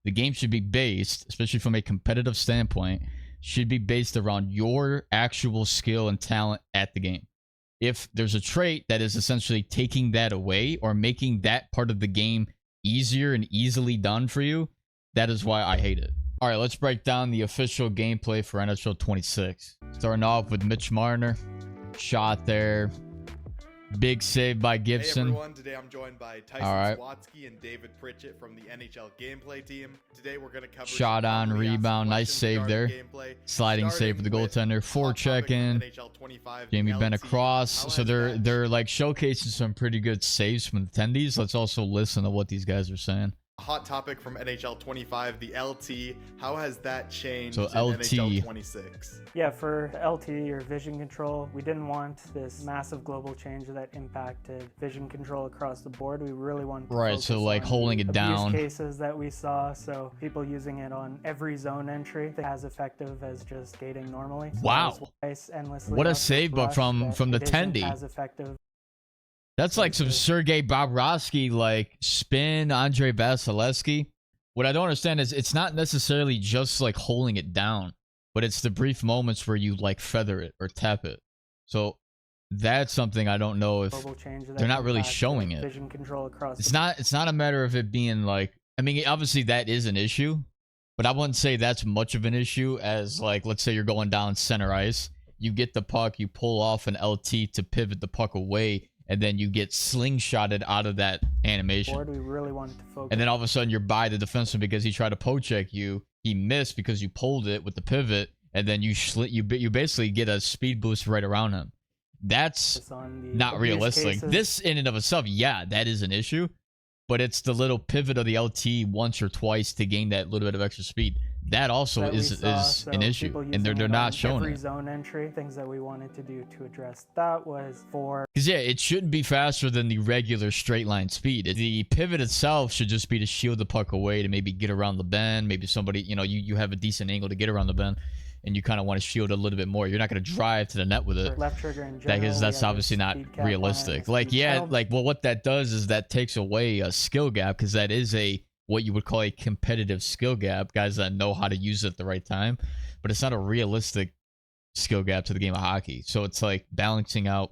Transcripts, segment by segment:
The game should be based, especially from a competitive standpoint, should be based around your actual skill and talent at the game. If there's a trait that is essentially taking that away or making that part of the game easier and easily done for you, that is why I hate it. All right, let's break down the official gameplay for NHL 26. Starting off with Mitch Marner. Shot there. Big save by Gibson. Hey everyone, today I'm joined by Tyson Swatsky and David Pritchett from the NHL gameplay team. Today we're going to cover shot on, rebound, nice save there. Sliding save for the goaltender. Forechecking. Jamie Benn across. So they're like showcasing some pretty good saves from the attendees. Let's also listen to what these guys are saying. Hot topic from NHL 25, the LT. How has that changed in NHL 26? Yeah, for LT or vision control, we didn't want this massive global change that impacted vision control across the board. We really wanted to focus so like holding it down. Cases that we saw, so people using it on every zone entry, as effective as just skating normally. So wow, what a save but from the Tendy. As effective. That's like some Sergei Bobrovsky, like spin Andrei Vasilevsky. What I don't understand is it's not necessarily just like holding it down, but it's the brief moments where you like feather it or tap it. So that's something I don't know if they're not really showing it. It's not a matter of it being like, I mean, obviously that is an issue, but I wouldn't say that's much of an issue as like, let's say you're going down center ice, you get the puck, you pull off an LT to pivot the puck away, and then you get slingshotted out of that animation. We really wanted to focus. And then all of a sudden you're by the defenseman because he tried to poke check you. He missed because you pulled it with the pivot, and then you basically get a speed boost right around him. That's not realistic. This in and of itself, yeah, that is an issue, but it's the little pivot of the LT once or twice to gain that little bit of extra speed. That also is an issue, and they're not showing every it. Zone entry, things that we wanted to do to address that was because yeah, it shouldn't be faster than the regular straight line speed. The pivot itself should just be to shield the puck away, to maybe get around the bend. Maybe somebody, you have a decent angle to get around the bend, and you kind of want to shield a little bit more. You're not going to drive to the net with it. Left trigger in general, because that's obviously not realistic. Like, yeah, well, what that does is that takes away a skill gap, because that is what you would call a competitive skill gap, guys that know how to use it at the right time, but it's not a realistic skill gap to the game of hockey. So it's like balancing out,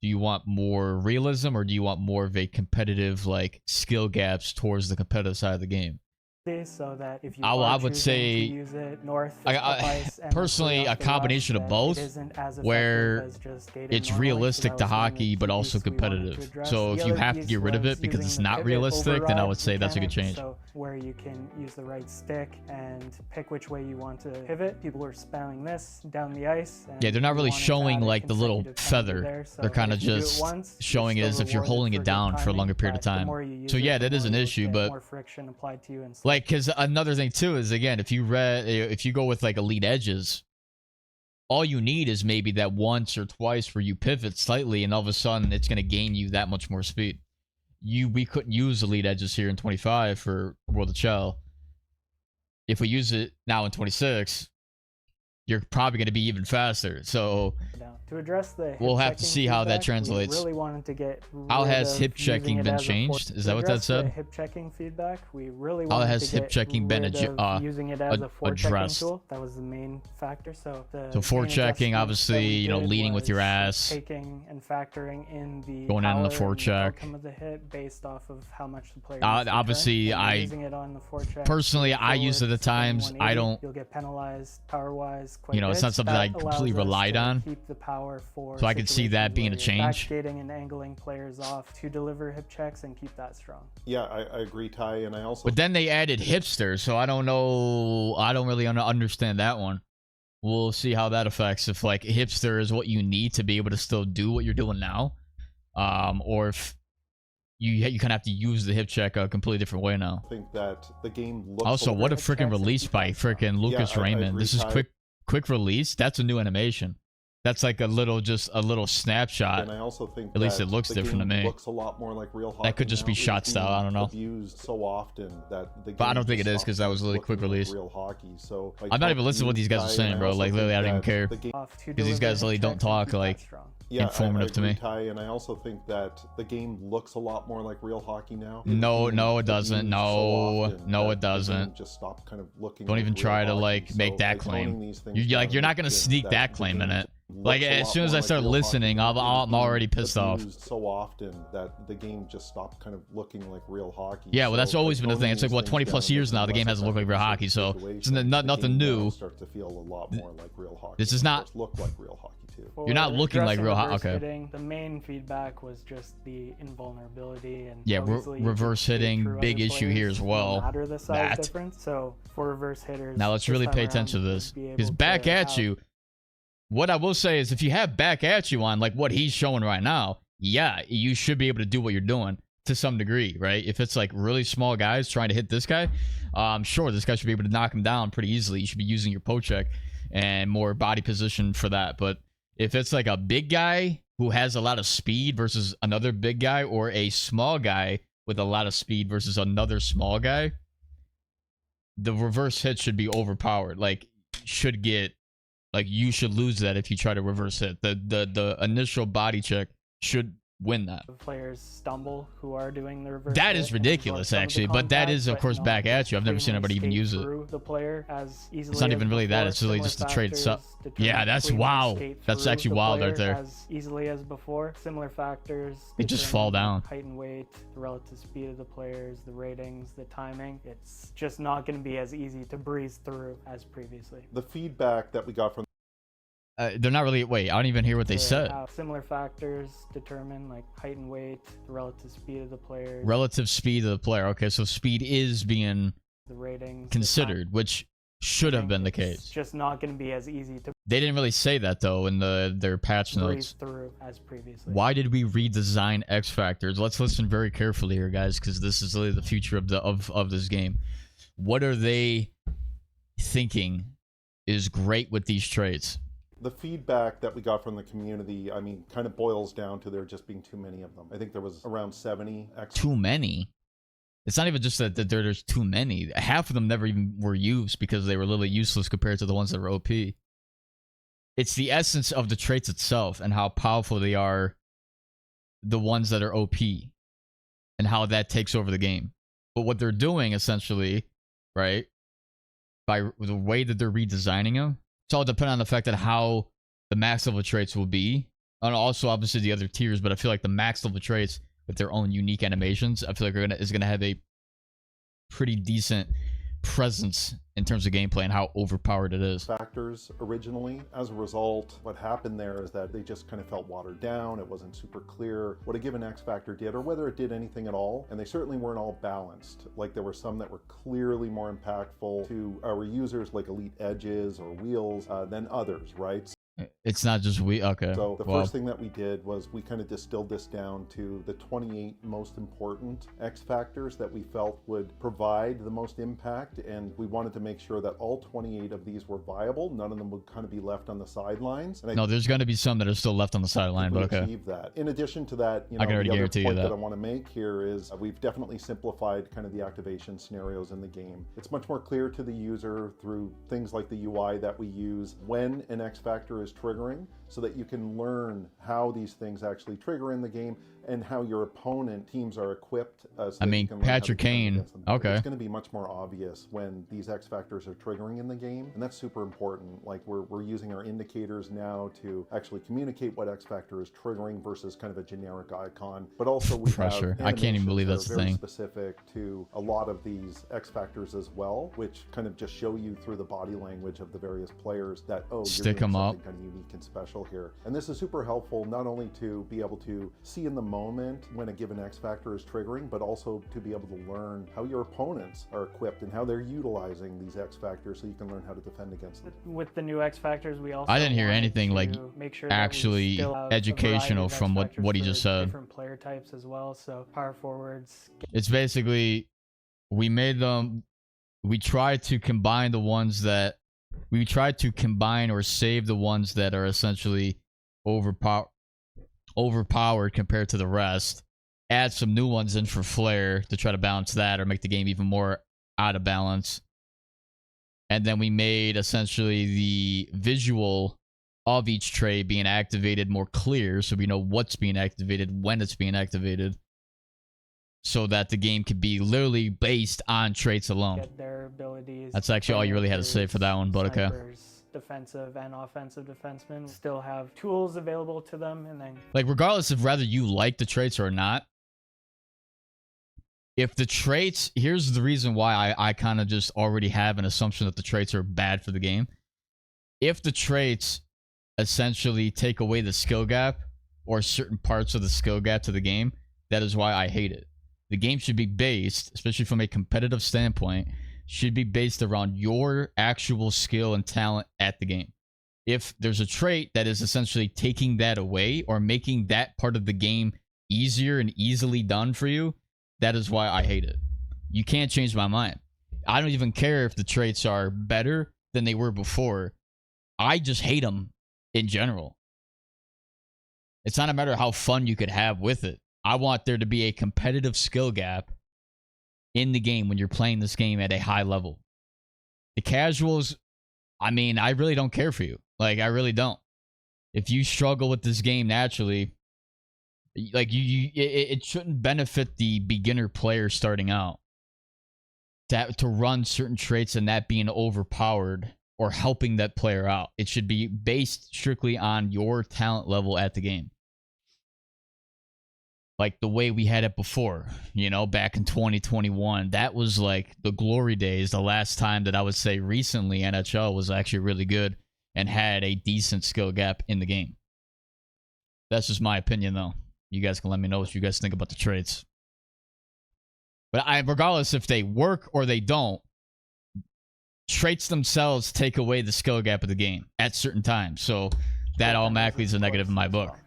do you want more realism or do you want more of a competitive like skill gaps towards the competitive side of the game? So that if you I would say use it north, personally a combination of both, where it's realistic to hockey but also competitive. So if you have to get rid of it because it's not realistic, then I would say that's a good change. So where you can use the right stick and pick which way you want to pivot. People are spamming this down the ice. Yeah, they're not really showing like the little feather. They're kind of just showing it as if you're holding it down for a longer period of time. So yeah, that is an issue, but like, because another thing too is, again, if you go with like elite edges, all you need is maybe that once or twice where you pivot slightly and all of a sudden it's going to gain you that much more speed. We couldn't use elite edges here in 25 for World of Chell. If we use it now in 26, you're probably going to be even faster. So to address the we'll have to see how that translates. Really wanted to get how has hip checking been changed? Is that what that said? Hip checking feedback. We really how has hip checking been using it as a forechecking tool. That was the main factor. So forechecking, obviously, leading with your ass, taking and factoring in the going in the forecheck of the hit based off of how much the player. Obviously, personally, I use it at times. I don't. You'll get penalized power wise. It's not something I completely relied on. Keep the power for so I could see that being a change. Backskating and angling players off to deliver hip checks and keep that strong. Yeah, I agree, Ty, and I also. But then they added hipster, so I don't know. I don't really understand that one. We'll see how that affects if like hipster is what you need to be able to still do what you're doing now, or if you kind of have to use the hip check a completely different way now. I think that the game looks also, what a freaking release by freaking Lucas Raymond. This is quick release. That's a new animation. That's like a little snapshot. And I also think at least it looks different to me. Looks a lot more like real hockey. That could just be shot style. I don't know. Used so often that the game but I don't think it is, because that was a really quick release. Real hockey. So I'm not even listening to what these guys are saying, bro. Like literally, I don't even care because these guys really don't talk like informative to me. Ty, and I also think that the game looks a lot more like real hockey now. No, it doesn't. No, it doesn't. Just stop kind of looking. Don't even try to like make that claim. You're not gonna sneak that claim in it. Like as soon as I start listening, I'm already pissed off. So often that the game just stopped kind of looking like real hockey. Yeah, well, that's always been the thing. It's like what 20 plus years now, the game hasn't looked like real hockey, so it's nothing new. Starts to feel a lot more like real hockey. This is not look like real hockey too. You're not looking like real hockey. Okay. Hitting, the main feedback was just the invulnerability and yeah, reverse hitting, big issue here as well. No matter the size difference. So for reverse hitters, now let's really pay attention to this because back at you. What I will say is if you have back at you on like what he's showing right now, yeah, you should be able to do what you're doing to some degree, right? If it's like really small guys trying to hit this guy, sure, this guy should be able to knock him down pretty easily. You should be using your poke check and more body position for that. But if it's like a big guy who has a lot of speed versus another big guy, or a small guy with a lot of speed versus another small guy, the reverse hit should be overpowered. Like you should lose that if you try to reverse hit. The initial body check should win that. Players stumble who are doing the reverse. That is ridiculous, actually, but that is of course back at you. I've never seen anybody even use it. The player as easily it's not even really that. It's really just the trade itself. Yeah, that's wow. That's actually wild right there. As easily as before. Similar factors. They just fall down. Height and weight, the relative speed of the players, the ratings, the timing. It's just not going to be as easy to breeze through as previously. The feedback that we got from they're not really. Wait, I don't even hear what they said. Similar factors determine like height and weight, the relative speed of the players. Relative speed of the player. Okay, so speed is being the ratings considered, which should have been the case. It's just not going to be as easy to. They didn't really say that though in their patch notes. Through as previously. Why did we redesign X factors? Let's listen very carefully here, guys, because this is really the future of this game. What are they thinking is great with these traits? The feedback that we got from the community, I mean, kind of boils down to there just being too many of them. I think there was around 70. Too many? It's not even just that there's too many. Half of them never even were used because they were literally useless compared to the ones that were OP. It's the essence of the traits itself and how powerful they are, the ones that are OP, and how that takes over the game. But what they're doing, essentially, right, by the way that they're redesigning them, it's all dependent on the fact that how the max level traits will be. And also, obviously, the other tiers, but I feel like the max level traits with their own unique animations, I feel like is gonna have a pretty decent presence in terms of gameplay and how overpowered it is. Factors originally. As a result, what happened there is that they just kind of felt watered down. It wasn't super clear what a given X factor did or whether it did anything at all. And they certainly weren't all balanced. Like there were some that were clearly more impactful to our users, like elite edges or wheels, than others, right? It's not just okay. So the first thing that we did was we kind of distilled this down to the 28 most important X factors that we felt would provide the most impact, and we wanted to make sure that all 28 of these were viable. None of them would kind of be left on the sidelines. And no, there's going to be some that are still left on the sideline, but okay. Achieve that. In addition to that, you know, I can already the other guarantee point you that I want to make here is we've definitely simplified kind of the activation scenarios in the game. It's much more clear to the user through things like the UI that we use when an X factor is triggering, so that you can learn how these things actually trigger in the game and how your opponent teams are equipped. So I mean, Patrick Kane, okay. It's going to be much more obvious when these X factors are triggering in the game, and that's super important. Like we're using our indicators now to actually communicate what X factor is triggering versus kind of a generic icon. But also we pressure. I can't even believe that's the thing. Specific to a lot of these X factors as well, which kind of just show you through the body language of the various players that stick them up. Kind of unique and special here. And this is super helpful not only to be able to see in the moment when a given X factor is triggering, but also to be able to learn how your opponents are equipped and how they're utilizing these X factors so you can learn how to defend against them. With the new X factors, we also I didn't hear anything like actually educational from what he just said. Different player types as well, so power forwards. It's basically we tried to combine the ones that we tried to combine or save the ones that are essentially overpowered compared to the rest, add some new ones in for flair to try to balance that or make the game even more out of balance. And then we made essentially the visual of each trait being activated more clear, so we know what's being activated, when it's being activated, so that the game could be literally based on traits alone. Get their abilities. That's actually all you really had to say for that one, but okay. Defensive and offensive defensemen still have tools available to them, and then like regardless of whether you like the traits or not, if the traits, here's the reason why I kind of just already have an assumption that the traits are bad for the game. If the traits essentially take away the skill gap or certain parts of the skill gap to the game, that is why I hate it. The game should be based, especially from a competitive standpoint, should be based around your actual skill and talent at the game. If there's a trait that is essentially taking that away or making that part of the game easier and easily done for you, that is why I hate it. You can't change my mind. I don't even care if the traits are better than they were before. I just hate them in general. It's not a matter of how fun you could have with it. I want there to be a competitive skill gap in the game when you're playing this game at a high level. The casuals, I mean, I really don't care for you. Like, I really don't. If you struggle with this game naturally, like it shouldn't benefit the beginner player starting out to run certain traits and that being overpowered or helping that player out. It should be based strictly on your talent level at the game. Like the way we had it before, you know, back in 2021. That was like the glory days, the last time that I would say recently NHL was actually really good and had a decent skill gap in the game. That's just my opinion, though. You guys can let me know what you guys think about the traits. But regardless if they work or they don't, traits themselves take away the skill gap of the game at certain times. So that automatically is a negative in my book.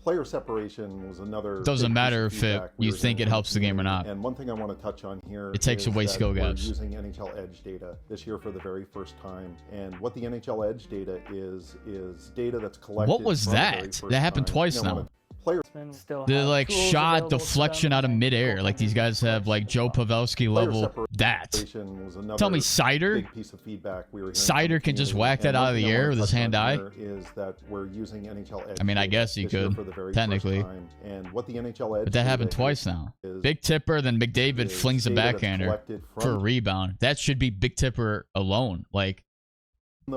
Player separation was another. Doesn't matter if you think it helps the game or not. And one thing I want to touch on here, it takes away skill gaps. We're using NHL Edge data this year for the very first time, and what the NHL Edge data is data that's collected. What was that? That happened twice now. The like shot deflection out of midair, like these guys have like Joe Pavelski level. That. Tell me, Cider can just whack that out of the air with his hand-eye. I mean, I guess he could technically, but that happened twice now. Big Tipper, then McDavid flings a backhander for a rebound. That should be Big Tipper alone. Like,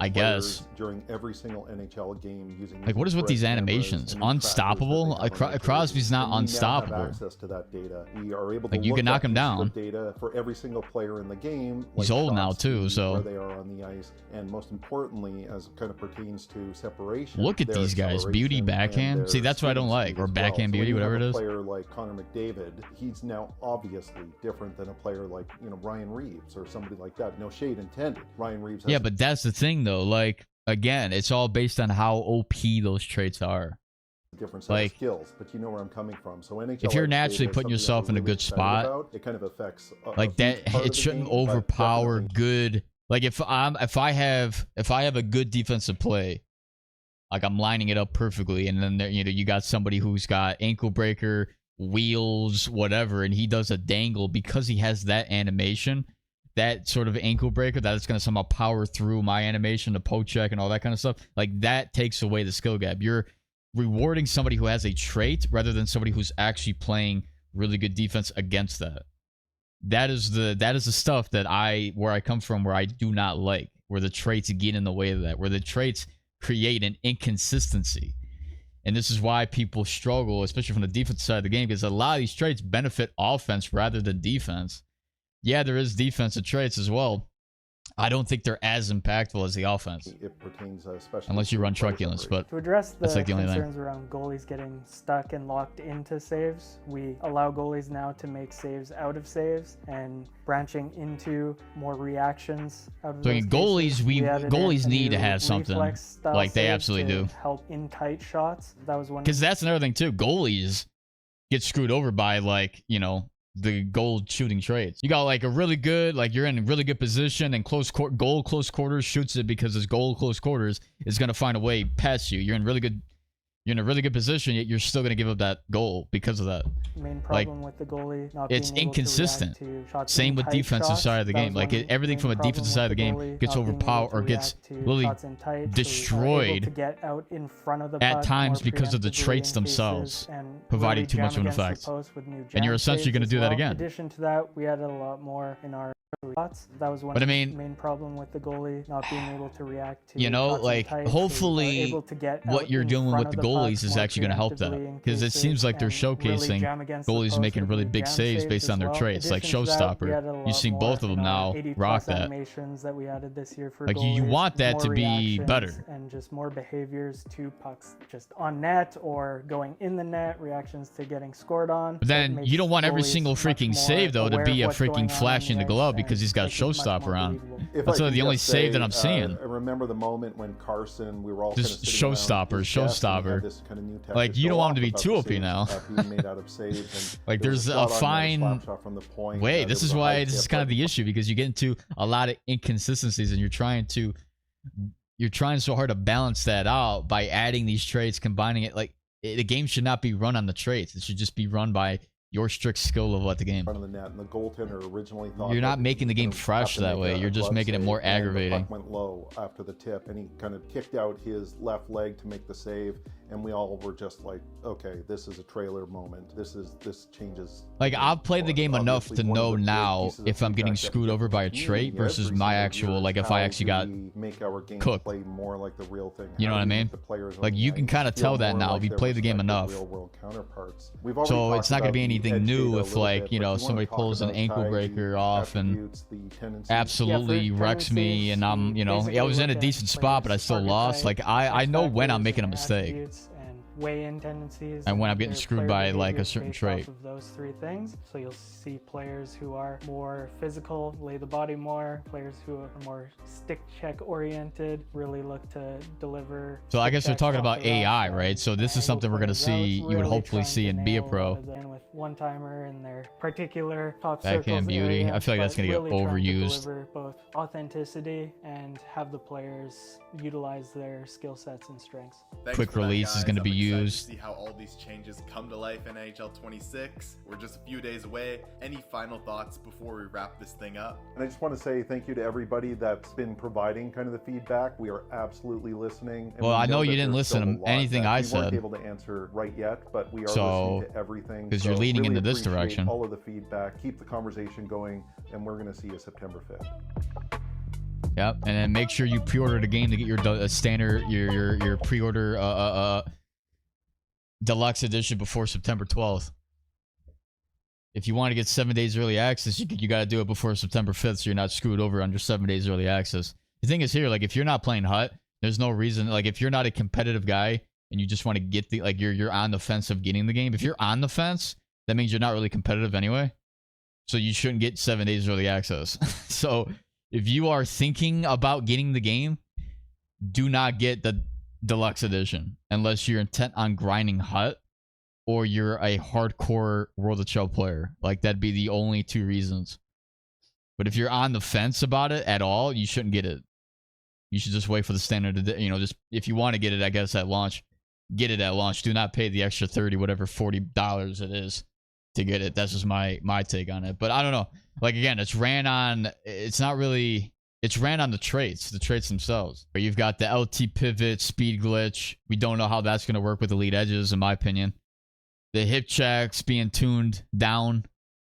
I guess during every single NHL game using like what is with these animations? Unstoppable? Crosby's not unstoppable. Access to that data. We are able to like you can knock him down. Data for every single player in the game. He's old now too, so where they are on the ice, and most importantly, as it kind of pertains to separation. Look at these guys, beauty backhand. See, that's what I don't like, or backhand beauty, whatever it is. A player like Connor McDavid, he's now obviously different than a player like Ryan Reeves or somebody like that. No shade intended. Ryan Reeves. Yeah, but that's the thing. Though, like again, it's all based on how OP those traits are. Different set of skills, but you know where I'm coming from. So NHL, if you're naturally putting yourself in a good spot, it kind of affects like that. It shouldn't overpower good. Like if I have a good defensive play, like I'm lining it up perfectly, and then there, you got somebody who's got ankle breaker, wheels, whatever, and he does a dangle because he has that animation. That sort of ankle breaker that is going to somehow power through my animation, the poke check and all that kind of stuff. Like that takes away the skill gap. You're rewarding somebody who has a trait rather than somebody who's actually playing really good defense against that. That is the stuff that where I come from, where I do not like, where the traits get in the way of that, where the traits create an inconsistency. And this is why people struggle, especially from the defense side of the game, because a lot of these traits benefit offense rather than defense. Yeah, there is defensive traits as well. I don't think they're as impactful as the offense. It pertains especially unless you run truculence, but to address the like the concerns around goalies getting stuck and locked into saves, we allow goalies now to make saves out of saves and branching into more reactions out of those goalies. Goalies need to have something like they absolutely do. Help in tight shots. That was one. Because that's another thing too. Goalies get screwed over by the goal shooting traits. You got like a really good, like you're in a really good position and close quarters shoots it because his goal close quarters is going to find a way past you. You're in really You're in a really good position, yet you're still going to give up that goal because of that. Main problem with the goalie not It's being able inconsistent. to react to shots Same in with tight defensive shots. side of the That game. was Like one everything main from a problem defensive with side of the game goalie gets not being able overpowered to or gets react to literally shots in tight, so we are able destroyed to get out in front of the at puck times more because of the preemptively traits in themselves cases and providing really too much jam of an against the effect. post with new And you're jam essentially saves going to as do that well. again. In addition to that, we had a lot more in our shots. That was one But I of the mean, main problem with the goalie not being able to react to you know, shots in like tight, so we are hopefully able to get what out you're in doing front with of the puck goalies is more actually going to help that, preemptively in because it seems cases like they're and really showcasing jam against the goalies post making with really new big jam saves based as on their well. traits, like Addition to that, we showstopper. had a lot You've seen both of more them in our now 80+ rock that. animations that we added this year for Like you goalies, want that more to be reactions better. and just more behaviors to pucks just on net or going in the net, reactions to getting scored on. But So it then makes you don't want every goalies single much freaking more save though to aware be of a what's going freaking on flash in the ice glove and because he's got makes it much more showstopper on. believable. If That's I the could only just save that say, I'm seeing. I remember the moment when Carson, we were all Just kind of sitting around showstopper, his desk and he showstopper. had this kind of new tech Like, to you don't show want him to off be about too the OP saves, now. being made out of saves, and Like there was there's shot a on fine slap shot from the point, way. there This was is a why high this is tip, kind of but the issue, because you get into a lot of inconsistencies and you're trying so hard to balance that out by adding these traits, combining it. Like the game should not be run on the traits. It should just be run by your strict skill level at the game. front of the net, and the goaltender originally thought You're that not he making was the game gonna fresh have to that make way. a You're just glove making it save, more and the aggravating. puck went low after the tip, and he kind of kicked out his left leg to make the save, and we all were just like, okay, this is a trailer moment. This changes. Like I've played the game enough Obviously, to one of know the big now pieces of if I'm getting feedback that we screwed get over from by a the trait community versus every my single actual, year like is if I how actually do got we make our game cooked. play more like the real thing. You know How what I do we mean? make the players on Like the you can ice kind of feel tell that more now like if you their play the game respective enough. real-world counterparts. We've already So talked it's not about going to be the anything edge new data a if little like, bit, you but know, do you somebody wanna talk pulls an about ankle Ty, breaker the off and attributes, the tendencies? absolutely wrecks me, and I'm, you know, I was in a decent spot, but I still lost. Like I know when I'm making a mistake. Weigh-in tendencies And when I'm their getting screwed player by, like, a behaviors certain based trait. off of those three things. So you'll see players who are more physical, lay the body more, players who are more stick check oriented, really look to deliver. So I guess they're checks talking off about the rush AI, and right? So this is angle something we're going to plays see, out, you would really hopefully trying see to in Be a nail a Pro. lot of them with one-timer in their particular top Backhand circles beauty. area, I feel like that's but going to get really trying to overused. deliver both authenticity and have the players utilize their skill sets and strengths. Thanks Quick for that, release is guys. gonna be I'm excited used. to see how all these changes come to life in NHL 26. We're just a few days away. Any final thoughts before we wrap this thing up? And I just want to say thank you to everybody that's been providing kind of the feedback. We are absolutely listening. And Well, we I know that you didn't there's still listen a to lot anything that I we said. weren't able to answer right yet, but we are So, listening to everything. 'cause you're leading really into this appreciate direction. all of the feedback. Keep the conversation going, and we're going to see you September 5th. Yep, and then make sure you pre-order the game to get your standard, your pre-order deluxe edition before September 12th. If you want to get 7 days early access, you got to do it before September 5th, so you're not screwed over under 7 days early access. The thing is here, like if you're not playing HUT, there's no reason. Like if you're not a competitive guy and you just want to get the, like you're on the fence of getting the game. If you're on the fence, that means you're not really competitive anyway. So you shouldn't get 7 days early access. So if you are thinking about getting the game, do not get the deluxe edition unless you're intent on grinding HUT or you're a hardcore World of Shell player. Like that'd be the only two reasons. But if you're on the fence about it at all, you shouldn't get it. You should just wait for the standard, you know, just if you want to get it, I guess at launch, get it at launch. Do not pay the extra 30, whatever, $40 it is to get it. That's just my take on it. But I don't know. Like again, it's ran on the traits themselves. But you've got the LT pivot, speed glitch. We don't know how that's going to work with elite edges, in my opinion. The hip checks being tuned down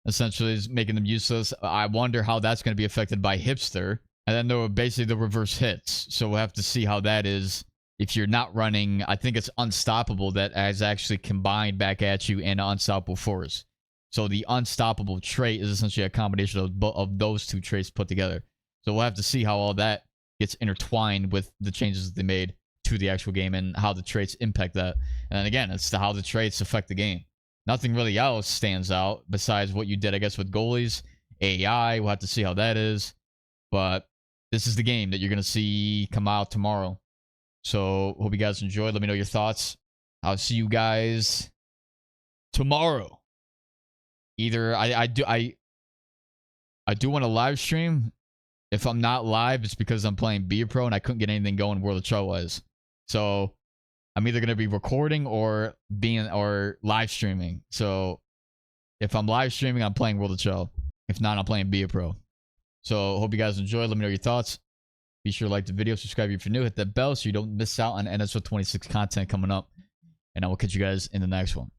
essentially is making them useless. I wonder how that's going to be affected by hipster. And then there were basically the reverse hits. So we'll have to see how that is. If you're not running, I think it's unstoppable that has actually combined back at you and unstoppable force. So the unstoppable trait is essentially a combination of those two traits put together. So we'll have to see how all that gets intertwined with the changes that they made to the actual game and how the traits impact that. And again, it's how the traits affect the game. Nothing really else stands out besides what you did, I guess, with goalies. AI, we'll have to see how that is. But this is the game that you're going to see come out tomorrow. So hope you guys enjoyed. Let me know your thoughts. I'll see you guys tomorrow. Either I do want to live stream. If I'm not live, it's because I'm playing Be a Pro and I couldn't get anything going World of Shell wise. So I'm either going to be recording or live streaming. So if I'm live streaming, I'm playing World of Chell. If not, I'm playing Be a Pro. So hope you guys enjoy. Let me know your thoughts. Be sure to like the video, subscribe if you're new, hit that bell so you don't miss out on NSO 26 content coming up. And I will catch you guys in the next one.